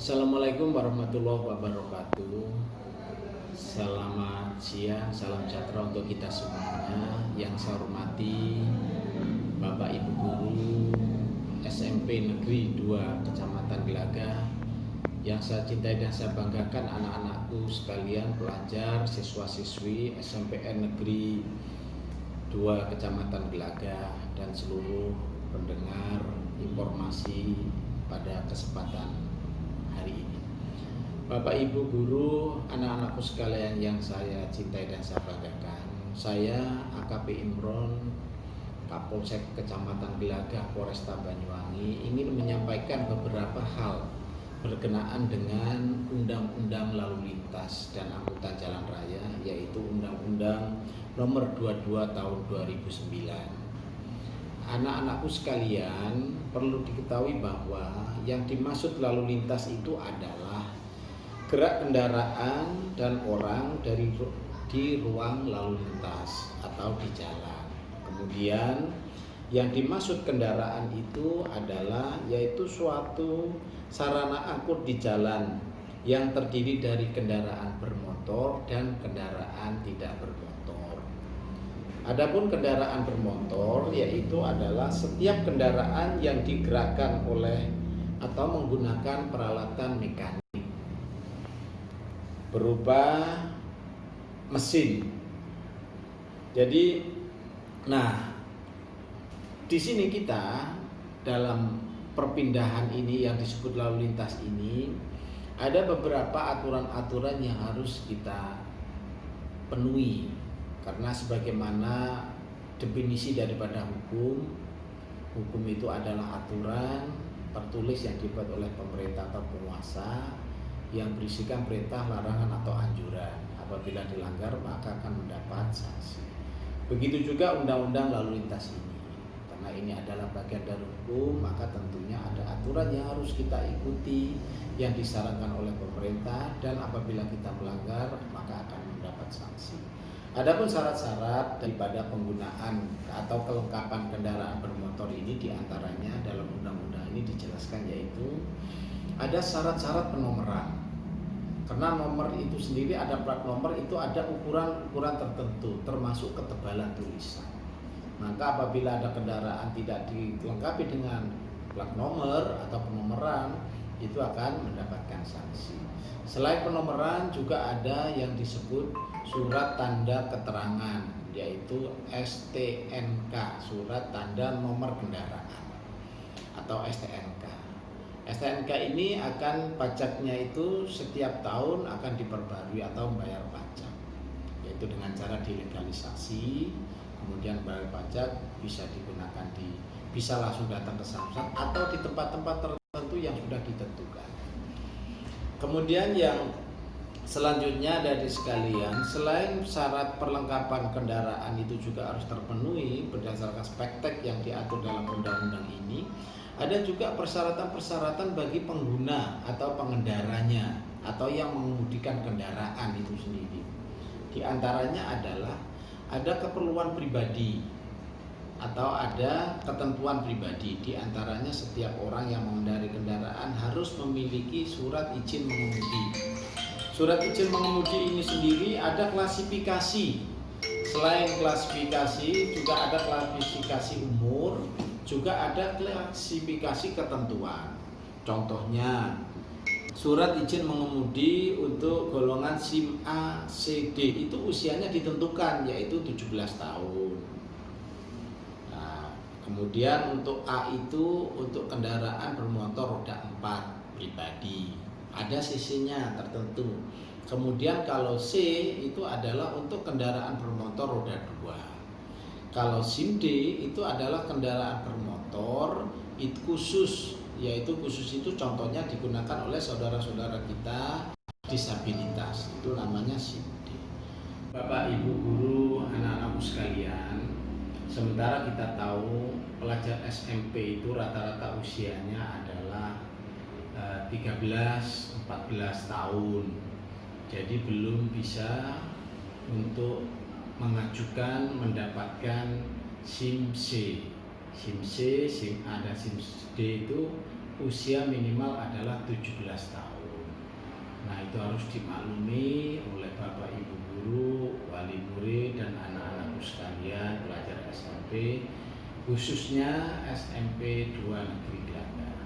Assalamualaikum warahmatullahi wabarakatuh. Selamat siang, salam sejahtera untuk kita semuanya. Yang saya hormati Bapak Ibu Guru SMP Negeri 2 Kecamatan Gelagah. Yang saya cintai dan saya banggakan anak-anakku sekalian, pelajar, siswa-siswi SMPN Negeri 2 Kecamatan Gelagah dan seluruh pendengar informasi pada kesempatan hari ini. Bapak Ibu Guru, anak-anakku sekalian yang saya cintai dan saya banggakan, saya AKP Imron, Kapolsek Kecamatan Gelagah, Polresta Banyuwangi, ingin menyampaikan beberapa hal berkenaan dengan Undang-Undang Lalu Lintas dan Angkutan Jalan Raya, yaitu Undang-Undang Nomor 22 Tahun 2009. Anak-anakku sekalian, perlu diketahui bahwa yang dimaksud lalu lintas itu adalah gerak kendaraan dan orang di ruang lalu lintas atau di jalan. Kemudian yang dimaksud kendaraan itu adalah yaitu suatu sarana angkut di jalan yang terdiri dari kendaraan bermotor dan kendaraan tidak bermotor. Adapun kendaraan bermotor yaitu adalah setiap kendaraan yang digerakkan oleh atau menggunakan peralatan mekanik berupa mesin. Jadi, di sini kita dalam perpindahan ini yang disebut lalu lintas ini ada beberapa aturan-aturan yang harus kita penuhi. Karena sebagaimana definisi daripada hukum itu adalah aturan tertulis yang dibuat oleh pemerintah atau penguasa yang berisikan perintah, larangan atau anjuran. Apabila dilanggar maka akan mendapat sanksi. Begitu juga undang-undang lalu lintas ini. Karena ini adalah bagian dari hukum, maka tentunya ada aturan yang harus kita ikuti yang disarankan oleh pemerintah, dan apabila kita melanggar maka akan mendapat sanksi. Adapun syarat-syarat daripada penggunaan atau kelengkapan kendaraan bermotor ini diantaranya dalam undang-undang ini dijelaskan yaitu ada syarat-syarat penomoran. Karena nomor itu sendiri ada plat nomor itu ada ukuran-ukuran tertentu termasuk ketebalan tulisan. Maka apabila ada kendaraan tidak dilengkapi dengan plat nomor atau penomoran itu akan mendapatkan sanksi. Selain penomoran juga ada yang disebut surat tanda keterangan, yaitu STNK, surat tanda nomor kendaraan atau STNK. STNK ini akan pajaknya itu setiap tahun akan diperbarui atau membayar pajak, yaitu dengan cara dilegalisasi, kemudian bayar pajak bisa digunakan bisa langsung datang ke Samsat atau di tempat-tempat tertentu yang sudah ditentukan. Kemudian yang selanjutnya dari sekalian, selain syarat perlengkapan kendaraan itu juga harus terpenuhi berdasarkan spektek yang diatur dalam undang-undang ini, ada juga persyaratan-persyaratan bagi pengguna atau pengendaranya atau yang mengemudikan kendaraan itu sendiri. Di antaranya adalah ada keperluan pribadi atau ada ketentuan pribadi. Di antaranya setiap orang yang mengendarai kendaraan harus memiliki surat izin mengemudi. Surat izin mengemudi ini sendiri ada klasifikasi. Selain klasifikasi juga ada klasifikasi umur, juga ada klasifikasi ketentuan. Contohnya surat izin mengemudi untuk golongan SIM A, C, D itu usianya ditentukan yaitu 17 tahun. Kemudian untuk A itu untuk kendaraan bermotor roda 4 pribadi, ada CC-nya tertentu. Kemudian kalau C itu adalah untuk kendaraan bermotor roda 2. Kalau SIM D itu adalah kendaraan bermotor itu khusus, yaitu khusus itu contohnya digunakan oleh saudara-saudara kita disabilitas, itu namanya SIM D. Bapak Ibu Guru, anak-anakku sekalian, sementara kita tahu pelajar SMP itu rata-rata usianya adalah 13-14 tahun. Jadi belum bisa untuk mengajukan mendapatkan SIM C. SIM C, SIM A dan SIM D itu usia minimal adalah 17 tahun. Nah, itu harus dimaklumi oleh Bapak Ibu guru, wali murid, dan anak-anakku sekalian pelajar SMP, khususnya SMP 2 Negeri Gelagah.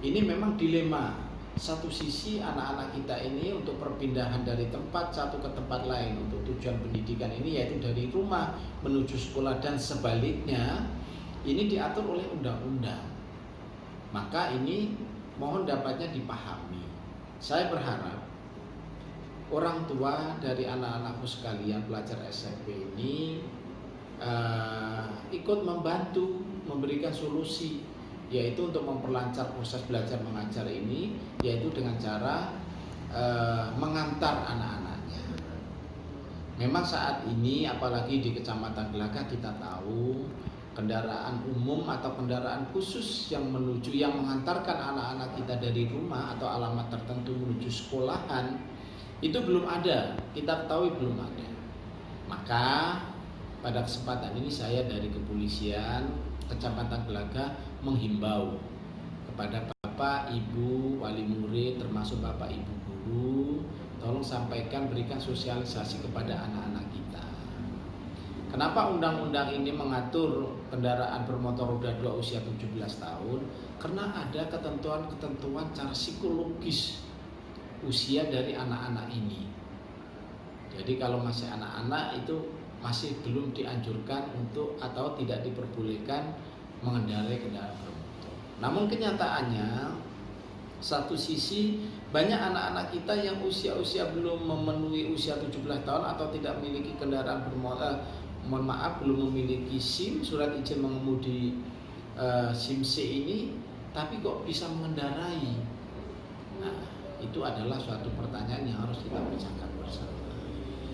Ini memang dilema. Satu sisi anak-anak kita ini untuk perpindahan dari tempat satu ke tempat lain untuk tujuan pendidikan ini, yaitu dari rumah menuju sekolah dan sebaliknya, ini diatur oleh undang-undang. Maka ini mohon dapatnya dipahami. Saya berharap orang tua dari anak-anakku sekalian pelajar SMP ini ikut membantu memberikan solusi, yaitu untuk memperlancar proses belajar mengajar ini, yaitu dengan cara mengantar anak-anaknya. Memang saat ini apalagi di Kecamatan Gelagah kita tahu kendaraan umum atau kendaraan khusus yang mengantarkan anak-anak kita dari rumah atau alamat tertentu menuju sekolahan itu belum ada, kita ketahui belum ada. Maka pada kesempatan ini saya dari Kepolisian Kecamatan Gelagah menghimbau kepada Bapak, Ibu, wali murid, termasuk Bapak, Ibu guru, tolong sampaikan, berikan sosialisasi kepada anak-anak kita. Kenapa undang-undang ini mengatur kendaraan bermotor roda 2 usia 17 tahun? Karena ada ketentuan-ketentuan cara psikologis usia dari anak-anak ini. Jadi kalau masih anak-anak itu masih belum dianjurkan untuk atau tidak diperbolehkan mengendarai kendaraan bermotor. Namun kenyataannya satu sisi banyak anak-anak kita yang usia-usia belum memenuhi usia 17 tahun atau tidak memiliki kendaraan bermotor, belum memiliki SIM, surat izin mengemudi SIM C ini, tapi kok bisa mengendarai. Nah, itu adalah suatu pertanyaan yang harus kita bicarakan bersama.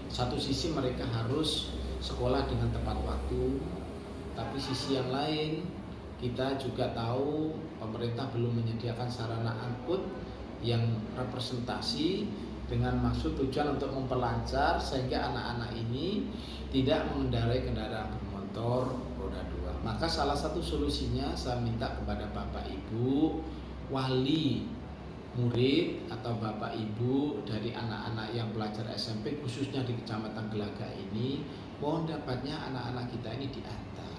Satu sisi mereka harus sekolah dengan tepat waktu, tapi sisi yang lain kita juga tahu pemerintah belum menyediakan sarana angkut yang representasi dengan maksud tujuan untuk memperlancar sehingga anak-anak ini tidak mengendarai kendaraan bermotor roda 2. Maka salah satu solusinya saya minta kepada Bapak Ibu wali murid atau Bapak Ibu dari anak-anak yang belajar SMP khususnya di Kecamatan Gelagah ini, mohon dapatnya anak-anak kita ini diantar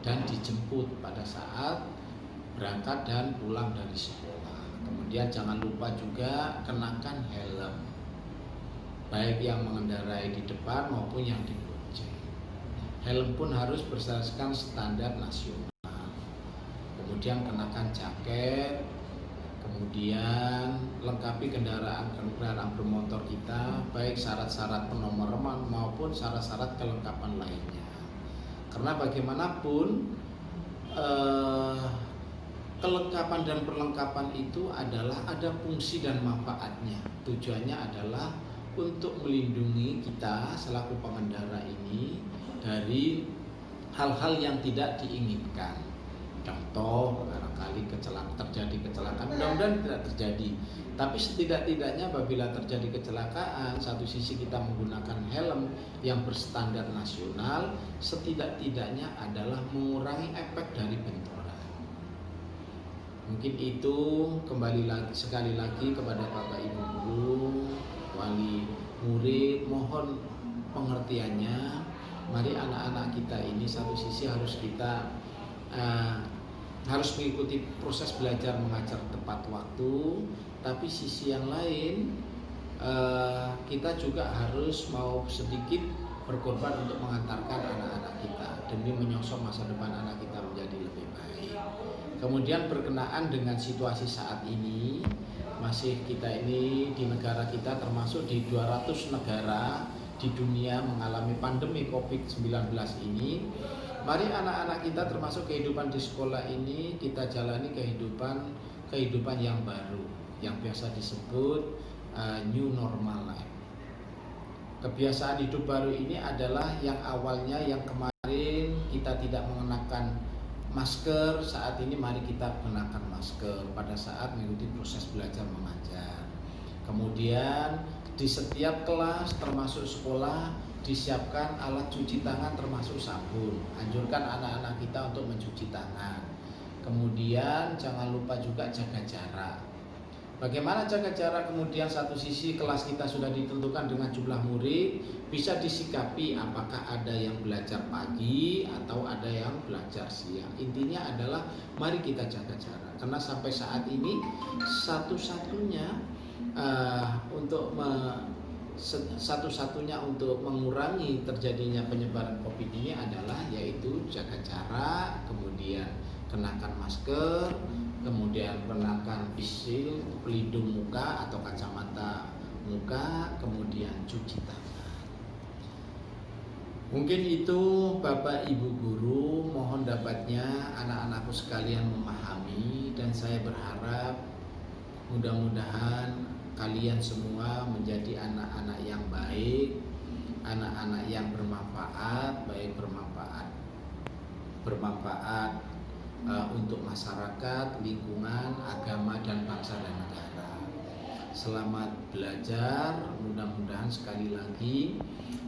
dan dijemput pada saat berangkat dan pulang dari sekolah. Kemudian jangan lupa juga kenakan helm, baik yang mengendarai di depan maupun yang di bonceng. Helm pun harus berdasarkan standar nasional. Kemudian kenakan jaket, kemudian lengkapi kendaraan bermotor kita baik syarat-syarat penomoran maupun syarat-syarat kelengkapan lainnya. Karena bagaimanapun kelengkapan dan perlengkapan itu adalah ada fungsi dan manfaatnya. Tujuannya adalah untuk melindungi kita selaku pengendara ini dari hal-hal yang tidak diinginkan. Contoh, barangkali terjadi kecelakaan, mudah-mudahan tidak terjadi. Tapi setidak-tidaknya apabila terjadi kecelakaan, satu sisi kita menggunakan helm yang berstandar nasional, setidak-tidaknya adalah mengurangi efek dari bentroran. Mungkin itu kembali lagi sekali lagi kepada Bapak Ibu guru, wali murid, mohon pengertiannya. Mari anak-anak kita ini satu sisi harus kita harus mengikuti proses belajar mengajar tepat waktu, tapi sisi yang lain kita juga harus mau sedikit berkorban untuk mengantarkan anak-anak kita demi menyongsong masa depan anak kita menjadi lebih baik. Kemudian berkenaan dengan situasi saat ini, masih kita ini di negara kita termasuk di 200 negara di dunia mengalami pandemi COVID-19 ini. Mari anak-anak kita termasuk kehidupan di sekolah ini kita jalani kehidupan yang baru, yang biasa disebut new normal life. Kebiasaan hidup baru ini adalah yang awalnya yang kemarin kita tidak mengenakan masker, saat ini mari kita kenakan masker pada saat mengikuti proses belajar mengajar. Kemudian di setiap kelas termasuk sekolah disiapkan alat cuci tangan termasuk sabun. Anjurkan anak-anak kita untuk mencuci tangan. Kemudian jangan lupa juga jaga jarak. Bagaimana jaga jarak, kemudian satu sisi kelas kita sudah ditentukan dengan jumlah murid, bisa disikapi apakah ada yang belajar pagi atau ada yang belajar siang. Intinya adalah mari kita jaga jarak, karena sampai saat ini satu-satunya satu-satunya untuk mengurangi terjadinya penyebaran COVID ini adalah yaitu jaga jarak, kemudian kenakan masker, kemudian kenakan face pelindung muka atau kacamata muka, kemudian cuci tangan. Mungkin itu Bapak Ibu Guru, mohon dapatnya anak-anakku sekalian memahami, dan saya berharap mudah-mudahan kalian semua menjadi anak-anak yang baik, anak-anak yang bermanfaat, baik bermanfaat untuk masyarakat, lingkungan, agama, dan bangsa dan negara. Selamat belajar, mudah-mudahan sekali lagi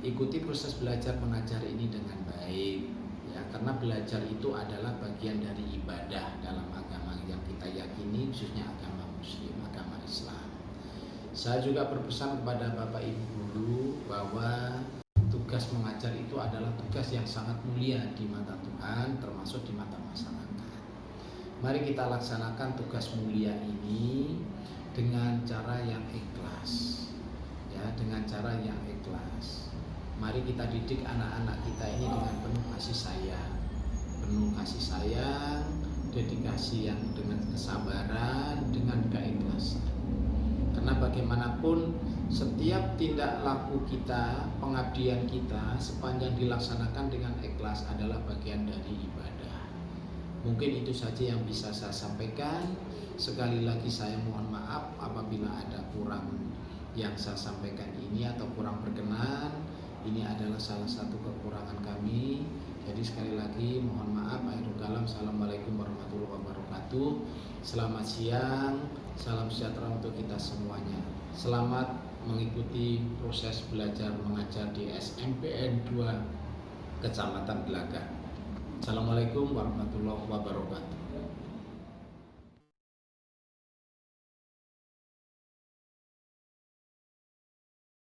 ikuti proses belajar mengajar ini dengan baik, ya, karena belajar itu adalah bagian dari ibadah dalam agama yang kita yakini, khususnya agama Muslim, agama Islam. Saya juga berpesan kepada Bapak Ibu Guru bahwa tugas mengajar itu adalah tugas yang sangat mulia di mata Tuhan, termasuk di mata masyarakat. Mari kita laksanakan tugas mulia ini dengan cara yang ikhlas, ya, dengan cara yang ikhlas. Mari kita didik anak-anak kita ini dengan penuh kasih sayang, dedikasi yang dengan kesabaran, dengan keikhlasan. Karena bagaimanapun setiap tindak laku kita, pengabdian kita sepanjang dilaksanakan dengan ikhlas adalah bagian dari ibadah. Mungkin itu saja yang bisa saya sampaikan. Sekali lagi saya mohon maaf apabila ada kurang yang saya sampaikan ini atau kurang berkenan. Ini adalah salah satu kekurangan kami. Jadi sekali lagi mohon maaf. Akhirul kalam. Assalamualaikum warahmatullahi wabarakatuh. Selamat siang. Salam sejahtera untuk kita semuanya. Selamat mengikuti proses belajar mengajar di SMPN 2 Kecamatan Gelagah. Assalamualaikum warahmatullahi wabarakatuh.